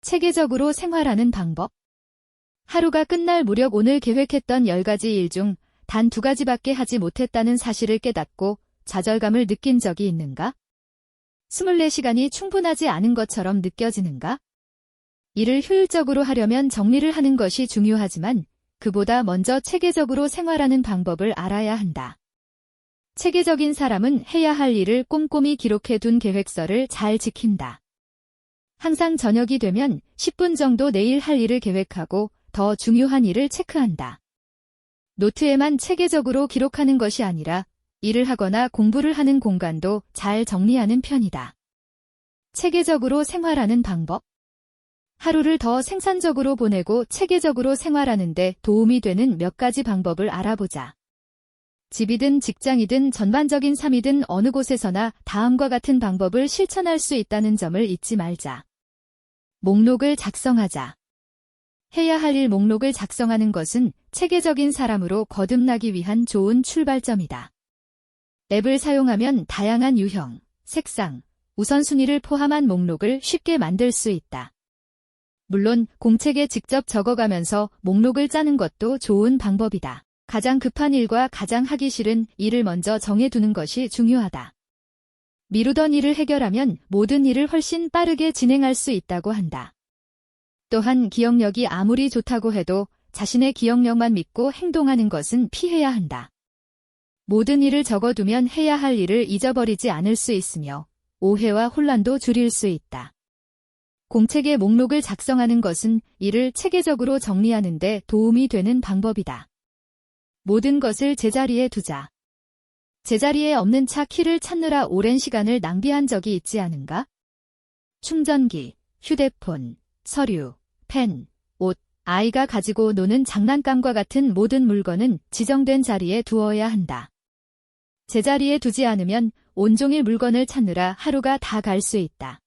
체계적으로 생활하는 방법. 하루가 끝날 무렵 오늘 계획했던 10가지 일 중 단 2가지밖에 하지 못했다는 사실을 깨닫고 좌절감을 느낀 적이 있는가? 24시간이 충분하지 않은 것처럼 느껴지는가? 일을 효율적으로 하려면 정리를 하는 것이 중요하지만 그보다 먼저 체계적으로 생활하는 방법을 알아야 한다. 체계적인 사람은 해야 할 일을 꼼꼼히 기록해둔 계획서를 잘 지킨다. 항상 저녁이 되면 10분 정도 내일 할 일을 계획하고 더 중요한 일을 체크한다. 노트에만 체계적으로 기록하는 것이 아니라 일을 하거나 공부를 하는 공간도 잘 정리하는 편이다. 체계적으로 생활하는 방법. 하루를 더 생산적으로 보내고 체계적으로 생활하는데 도움이 되는 몇 가지 방법을 알아보자. 집이든 직장이든 전반적인 삶이든 어느 곳에서나 다음과 같은 방법을 실천할 수 있다는 점을 잊지 말자. 목록을 작성하자. 해야 할 일 목록을 작성하는 것은 체계적인 사람으로 거듭나기 위한 좋은 출발점이다. 앱을 사용하면 다양한 유형, 색상, 우선순위를 포함한 목록을 쉽게 만들 수 있다. 물론 공책에 직접 적어가면서 목록을 짜는 것도 좋은 방법이다. 가장 급한 일과 가장 하기 싫은 일을 먼저 정해두는 것이 중요하다. 미루던 일을 해결하면 모든 일을 훨씬 빠르게 진행할 수 있다고 한다. 또한 기억력이 아무리 좋다고 해도 자신의 기억력만 믿고 행동하는 것은 피해야 한다. 모든 일을 적어두면 해야 할 일을 잊어버리지 않을 수 있으며 오해와 혼란도 줄일 수 있다. 공책에 목록을 작성하는 것은 일을 체계적으로 정리하는 데 도움이 되는 방법이다. 모든 것을 제자리에 두자. 제자리에 없는 차 키를 찾느라 오랜 시간을 낭비한 적이 있지 않은가? 충전기, 휴대폰, 서류, 펜, 옷, 아이가 가지고 노는 장난감과 같은 모든 물건은 지정된 자리에 두어야 한다. 제자리에 두지 않으면 온종일 물건을 찾느라 하루가 다 갈 수 있다.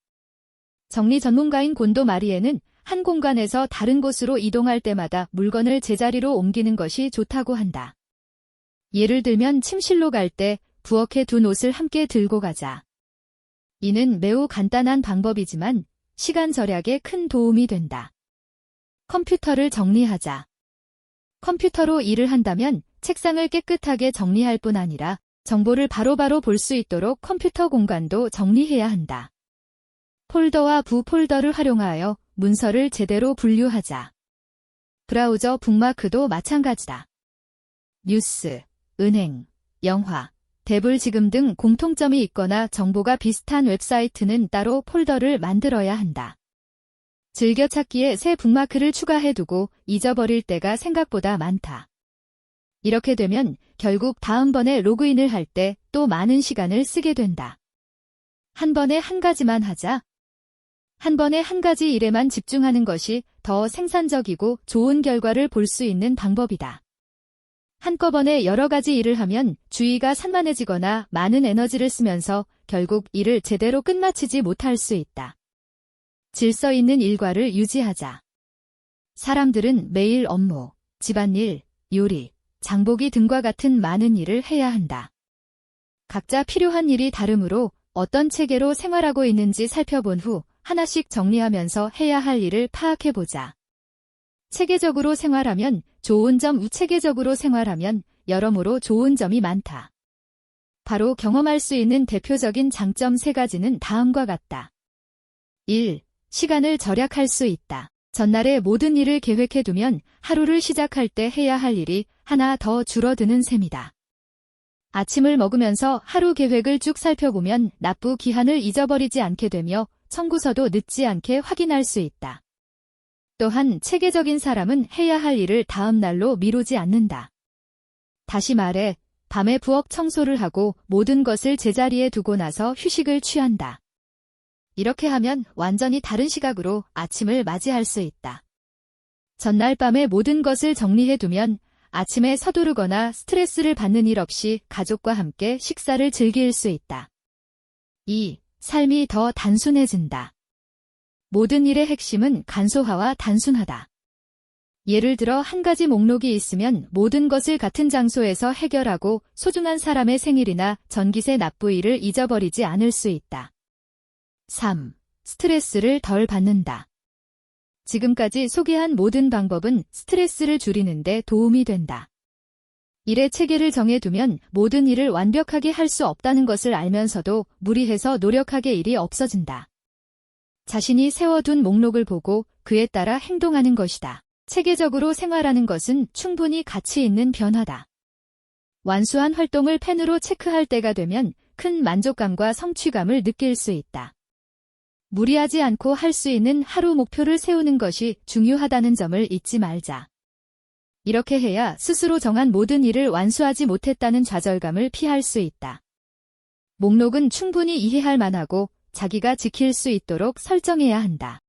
정리 전문가인 곤도 마리에는 한 공간에서 다른 곳으로 이동할 때마다 물건을 제자리로 옮기는 것이 좋다고 한다. 예를 들면 침실로 갈 때 부엌에 둔 옷을 함께 들고 가자. 이는 매우 간단한 방법이지만 시간 절약에 큰 도움이 된다. 컴퓨터를 정리하자. 컴퓨터로 일을 한다면 책상을 깨끗하게 정리할 뿐 아니라 정보를 바로바로 볼 수 있도록 컴퓨터 공간도 정리해야 한다. 폴더와 부폴더를 활용하여 문서를 제대로 분류하자. 브라우저 북마크도 마찬가지다. 뉴스, 은행, 영화, 대불 지금 등 공통점이 있거나 정보가 비슷한 웹사이트는 따로 폴더를 만들어야 한다. 즐겨찾기에 새 북마크를 추가해두고 잊어버릴 때가 생각보다 많다. 이렇게 되면 결국 다음번에 로그인을 할 때 또 많은 시간을 쓰게 된다. 한 번에 한 가지만 하자. 한 번에 한 가지 일에만 집중하는 것이 더 생산적이고 좋은 결과를 볼 수 있는 방법이다. 한꺼번에 여러 가지 일을 하면 주의가 산만해지거나 많은 에너지를 쓰면서 결국 일을 제대로 끝마치지 못할 수 있다. 질서 있는 일과를 유지하자. 사람들은 매일 업무, 집안일, 요리, 장보기 등과 같은 많은 일을 해야 한다. 각자 필요한 일이 다르므로 어떤 체계로 생활하고 있는지 살펴본 후 하나씩 정리하면서 해야 할 일을 파악해보자. 체계적으로 생활하면 좋은 점, 무체계적으로 생활하면 여러모로 좋은 점이 많다. 바로 경험할 수 있는 대표적인 장점 3가지는 다음과 같다. 1. 시간을 절약할 수 있다. 전날에 모든 일을 계획해두면 하루를 시작할 때 해야 할 일이 하나 더 줄어드는 셈이다. 아침을 먹으면서 하루 계획을 쭉 살펴보면 납부 기한을 잊어버리지 않게 되며 청구서도 늦지 않게 확인할 수 있다. 또한 체계적인 사람은 해야 할 일을 다음 날로 미루지 않는다. 다시 말해, 밤에 부엌 청소를 하고 모든 것을 제자리에 두고 나서 휴식을 취한다. 이렇게 하면 완전히 다른 시각으로 아침을 맞이할 수 있다. 전날 밤에 모든 것을 정리해두면 아침에 서두르거나 스트레스를 받는 일 없이 가족과 함께 식사를 즐길 수 있다. 2. 삶이 더 단순해진다. 모든 일의 핵심은 간소화와 단순하다. 예를 들어 한 가지 목록이 있으면 모든 것을 같은 장소에서 해결하고 소중한 사람의 생일이나 전기세 납부일을 잊어버리지 않을 수 있다. 3. 스트레스를 덜 받는다. 지금까지 소개한 모든 방법은 스트레스를 줄이는데 도움이 된다. 일의 체계를 정해두면 모든 일을 완벽하게 할 수 없다는 것을 알면서도 무리해서 노력하게 일이 없어진다. 자신이 세워둔 목록을 보고 그에 따라 행동하는 것이다. 체계적으로 생활하는 것은 충분히 가치 있는 변화다. 완수한 활동을 펜으로 체크할 때가 되면 큰 만족감과 성취감을 느낄 수 있다. 무리하지 않고 할 수 있는 하루 목표를 세우는 것이 중요하다는 점을 잊지 말자. 이렇게 해야 스스로 정한 모든 일을 완수하지 못했다는 좌절감을 피할 수 있다. 목록은 충분히 이해할 만하고 자기가 지킬 수 있도록 설정해야 한다.